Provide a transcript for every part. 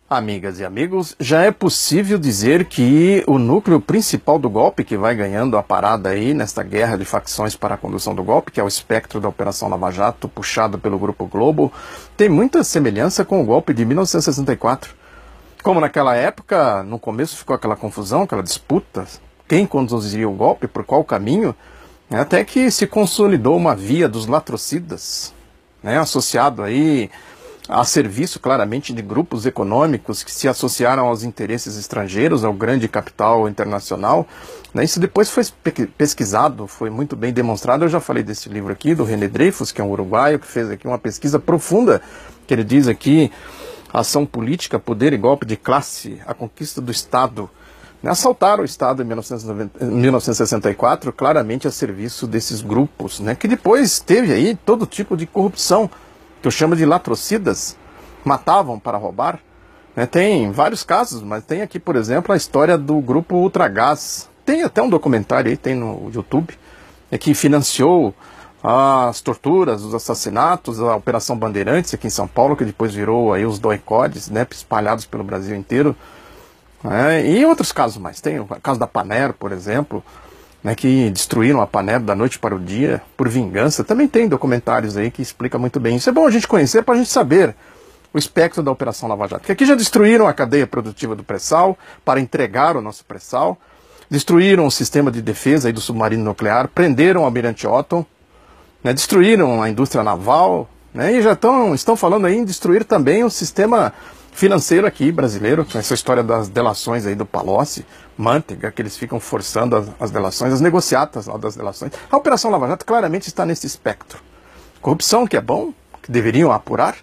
Amigas e amigos, já é possível dizer que o núcleo principal do golpe, que vai ganhando a parada aí nesta guerra de facções para a condução do golpe, que é o espectro da Operação Lava Jato, puxado pelo Grupo Globo, tem muita semelhança com o golpe de 1964. Como naquela época, no começo ficou aquela confusão, aquela disputa, quem conduziria o golpe, por qual caminho, até que se consolidou uma via dos latrocidas, associado aí a serviço claramente de grupos econômicos que se associaram aos interesses estrangeiros, ao grande capital internacional. Isso depois foi pesquisado, foi muito bem demonstrado. Eu já falei desse livro aqui, do René Dreyfus, que é um uruguaio, que fez aqui uma pesquisa profunda, que ele diz aqui: ação política, poder e golpe de classe, a conquista do Estado. Assaltaram o Estado em 1964, claramente a serviço desses grupos, que depois teve aí todo tipo de corrupção, que eu chamo de latrocidas, matavam para roubar. Tem vários casos, mas tem aqui, por exemplo, a história do grupo Ultragaz. Tem até um documentário aí, tem no YouTube, que financiou as torturas, os assassinatos, a Operação Bandeirantes aqui em São Paulo, que depois virou aí os doicodes, espalhados pelo Brasil inteiro. E outros casos mais. Tem o caso da Panero, por exemplo, que destruíram a Panero da noite para o dia, por vingança. Também tem documentários aí que explicam muito bem. Isso é bom a gente conhecer para a gente saber o espectro da Operação Lava Jato. Porque aqui já destruíram a cadeia produtiva do pré-sal para entregar o nosso pré-sal, destruíram o sistema de defesa aí do submarino nuclear, prenderam o Almirante Otton, destruíram a indústria naval, e já estão falando aí em destruir também o sistema financeiro aqui brasileiro, com essa história das delações aí do Palocci, Manteiga, que eles ficam forçando as delações, as negociatas lá das delações. A Operação Lava Jato claramente está nesse espectro. Corrupção, que é bom, que deveriam apurar,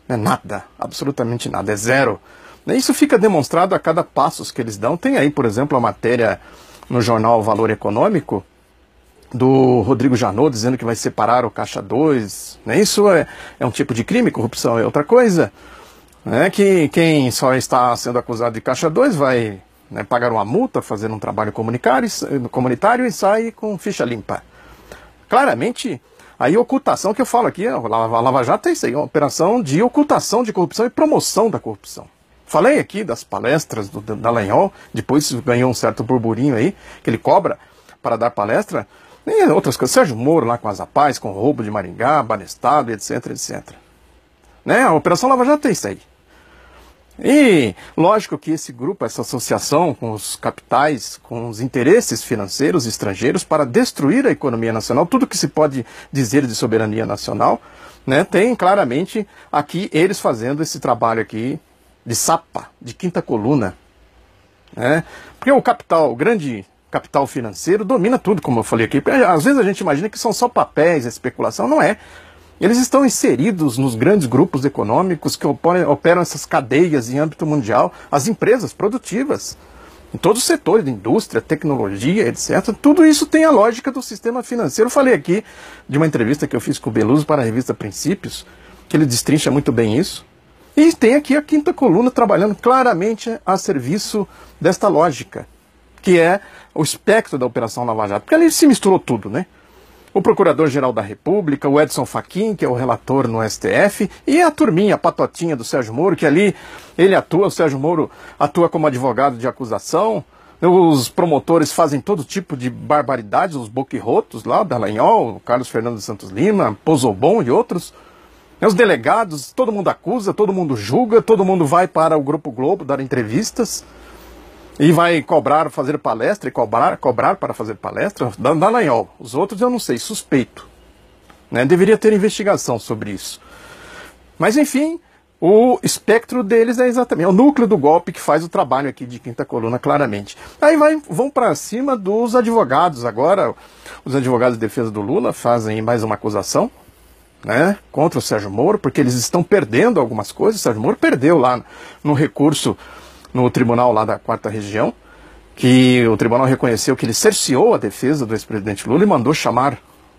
nada, absolutamente nada, é zero. Isso fica demonstrado a cada passo que eles dão. Tem aí, por exemplo, a matéria no jornal Valor Econômico, do Rodrigo Janot, dizendo que vai separar o Caixa 2. Isso é um tipo de crime, corrupção é outra coisa. Que quem só está sendo acusado de Caixa 2 vai pagar uma multa, fazer um trabalho comunitário e sai com ficha limpa. Claramente, aí ocultação que eu falo aqui, a Lava Jato é isso aí, uma operação de ocultação de corrupção e promoção da corrupção. Falei aqui das palestras do Dallagnol, depois ganhou um certo burburinho aí, que ele cobra para dar palestra, e outras coisas. Sérgio Moro lá com as Apaz, com o roubo de Maringá, Banestado, etc, etc. A Operação Lava Jato é isso aí. E lógico que esse grupo, essa associação com os capitais, com os interesses financeiros estrangeiros para destruir a economia nacional, tudo que se pode dizer de soberania nacional, tem claramente aqui eles fazendo esse trabalho aqui de sapa, de quinta coluna. Porque o capital, o grande capital financeiro domina tudo, como eu falei aqui. Às vezes a gente imagina que são só papéis, especulação, não é. Eles estão inseridos nos grandes grupos econômicos que operam essas cadeias em âmbito mundial, as empresas produtivas, em todos os setores, de indústria, tecnologia, etc. Tudo isso tem a lógica do sistema financeiro. Eu falei aqui de uma entrevista que eu fiz com o Beluso para a revista Princípios, que ele destrincha muito bem isso. E tem aqui a quinta coluna trabalhando claramente a serviço desta lógica, que é o espectro da Operação Lava Jato. Porque ali se misturou tudo, O Procurador-Geral da República, o Edson Fachin, que é o relator no STF, e a turminha, a patotinha do Sérgio Moro, que ali ele atua, o Sérgio Moro atua como advogado de acusação, os promotores fazem todo tipo de barbaridades, os boquirrotos lá, o Dallagnol, o Carlos Fernando Santos Lima, Pozobon e outros. Os delegados, todo mundo acusa, todo mundo julga, todo mundo vai para o Grupo Globo dar entrevistas, e vai cobrar, fazer palestra, e cobrar para fazer palestra, Dallagnol. Os outros eu não sei, suspeito. Deveria ter investigação sobre isso. Mas enfim, o espectro deles é exatamente o núcleo do golpe que faz o trabalho aqui de quinta coluna, claramente. Aí vão para cima dos advogados agora. Os advogados de defesa do Lula fazem mais uma acusação, contra o Sérgio Moro, porque eles estão perdendo algumas coisas. O Sérgio Moro perdeu lá no recurso no tribunal lá da 4ª Região, que o tribunal reconheceu que ele cerceou a defesa do ex-presidente Lula e mandou chamar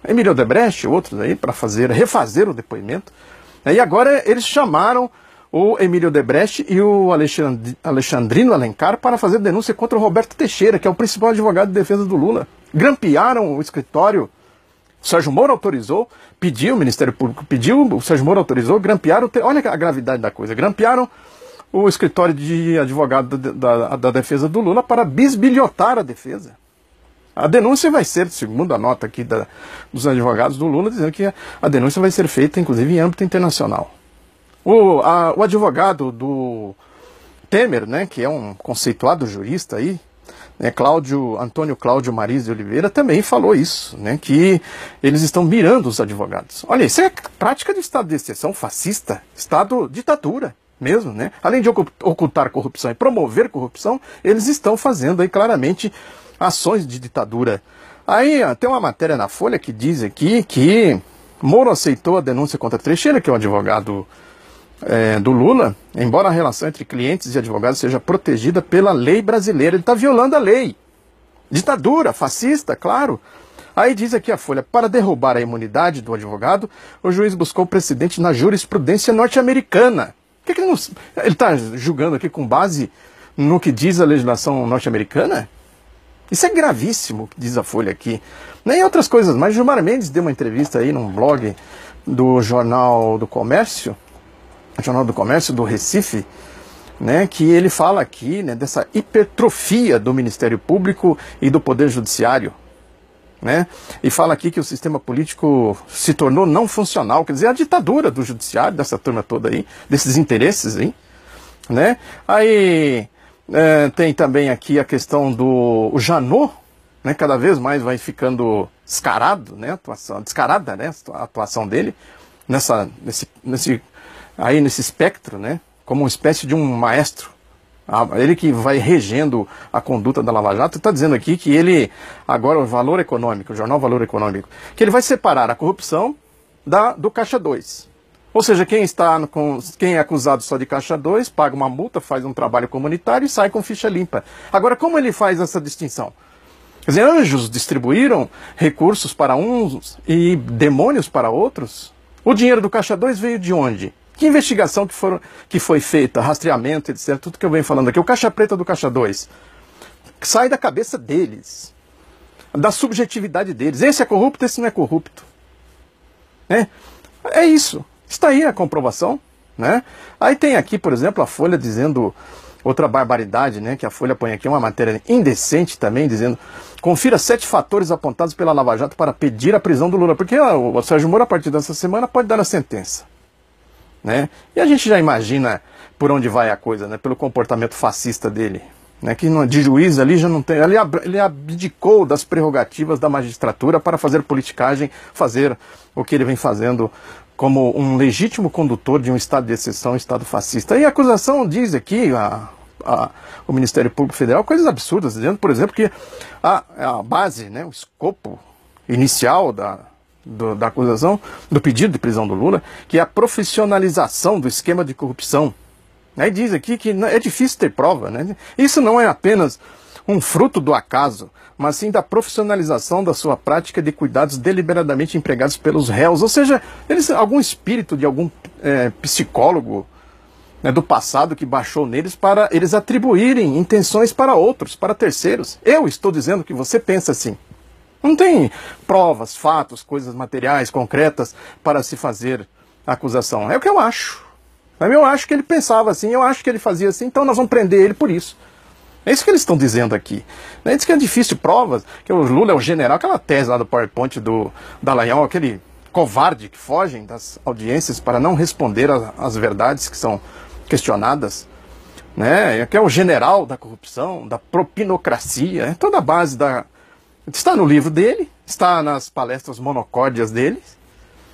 Emílio Odebrecht e outros aí para refazer o depoimento. E agora eles chamaram o Emílio Odebrecht e o Alexandrino Alencar para fazer denúncia contra o Roberto Teixeira, que é o principal advogado de defesa do Lula. Grampearam o escritório. O Sérgio Moro autorizou, pediu, o Ministério Público pediu, o Sérgio Moro autorizou, grampearam, olha a gravidade da coisa, grampearam o escritório de advogado da defesa do Lula para bisbilhotar a defesa. A denúncia vai ser, segundo a nota aqui dos advogados do Lula, dizendo que a denúncia vai ser feita, inclusive, em âmbito internacional. O advogado do Temer, né, que é um conceituado jurista aí, né, Antônio Cláudio Mariz de Oliveira, também falou isso, né, que eles estão mirando os advogados. Olha, isso é prática de estado de exceção fascista, estado ditadura mesmo, né? Além de ocultar corrupção e promover corrupção, eles estão fazendo aí claramente ações de ditadura. Aí tem uma matéria na Folha que diz aqui que Moro aceitou a denúncia contra Teixeira, que é o advogado do Lula, embora a relação entre clientes e advogados seja protegida pela lei brasileira. Ele está violando a lei. Ditadura, fascista, claro. Aí diz aqui a Folha, para derrubar a imunidade do advogado, o juiz buscou precedente na jurisprudência norte-americana. Por que ele está julgando aqui com base no que diz a legislação norte-americana? Isso é gravíssimo, diz a Folha aqui. Nem outras coisas, mas Gilmar Mendes deu uma entrevista aí num blog do Jornal do Comércio do Recife, né, que ele fala aqui, né, dessa hipertrofia do Ministério Público e do Poder Judiciário, né, e fala aqui que o sistema político se tornou não funcional, quer dizer, a ditadura do Judiciário, dessa turma toda aí, desses interesses aí, né. Aí tem também aqui a questão do Janot, né, cada vez mais vai ficando descarada, né, a atuação dele nesse espectro, né, como uma espécie de um maestro. Ele que vai regendo a conduta da Lava Jato, está dizendo aqui que ele, agora o Valor Econômico, o jornal Valor Econômico, que ele vai separar a corrupção do Caixa 2. Ou seja, quem é acusado só de Caixa 2, paga uma multa, faz um trabalho comunitário e sai com ficha limpa. Agora, como ele faz essa distinção? Quer dizer, anjos distribuíram recursos para uns e demônios para outros? O dinheiro do Caixa 2 veio de onde? Que investigação que foi feita, rastreamento, etc. Tudo que eu venho falando aqui. O Caixa Preta do Caixa 2 sai da cabeça deles, da subjetividade deles. Esse é corrupto, esse não é corrupto. É isso. Está aí a comprovação. Né? Aí tem aqui, por exemplo, a Folha dizendo outra barbaridade, né, que a Folha põe aqui, uma matéria indecente também, dizendo: confira 7 fatores apontados pela Lava Jato para pedir a prisão do Lula. Porque o Sérgio Moro, a partir dessa semana, pode dar a sentença. Né? E a gente já imagina por onde vai a coisa, né? Pelo comportamento fascista dele, né? Que de juiz ali já não tem, ele abdicou das prerrogativas da magistratura para fazer politicagem, fazer o que ele vem fazendo como um legítimo condutor de um estado de exceção, um estado fascista. E a acusação diz aqui, o Ministério Público Federal, coisas absurdas, dizendo, por exemplo, que a base, né, o escopo inicial da acusação, do pedido de prisão do Lula, que é a profissionalização do esquema de corrupção. Aí diz aqui que é difícil ter prova, né? Isso não é apenas um fruto do acaso, mas sim da profissionalização da sua prática de cuidados deliberadamente empregados pelos réus. Ou seja, algum espírito de algum psicólogo, né, do passado que baixou neles para eles atribuírem intenções para outros, para terceiros. Eu estou dizendo que você pensa assim. Não tem provas, fatos, coisas materiais, concretas para se fazer a acusação. É o que eu acho. Eu acho que ele pensava assim, eu acho que ele fazia assim, então nós vamos prender ele por isso. É isso que eles estão dizendo aqui. Diz que é difícil provas, que o Lula é o general, aquela tese lá do PowerPoint do Dallagnol, aquele covarde que fogem das audiências para não responder às verdades que são questionadas. Né? Que é o general da corrupção, da propinocracia, é toda a base está no livro dele, está nas palestras monocórdias dele,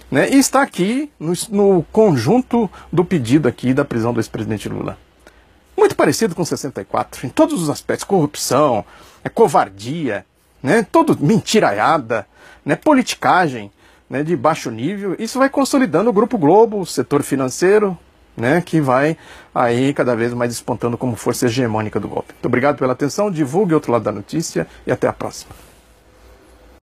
né, e está aqui no conjunto do pedido aqui da prisão do ex-presidente Lula. Muito parecido com 64, em todos os aspectos: corrupção, covardia, né, mentiraiada, né, politicagem, né, de baixo nível. Isso vai consolidando o Grupo Globo, o setor financeiro, né, que vai aí cada vez mais despontando como força hegemônica do golpe. Muito obrigado pela atenção, divulgue o outro lado da notícia e até a próxima.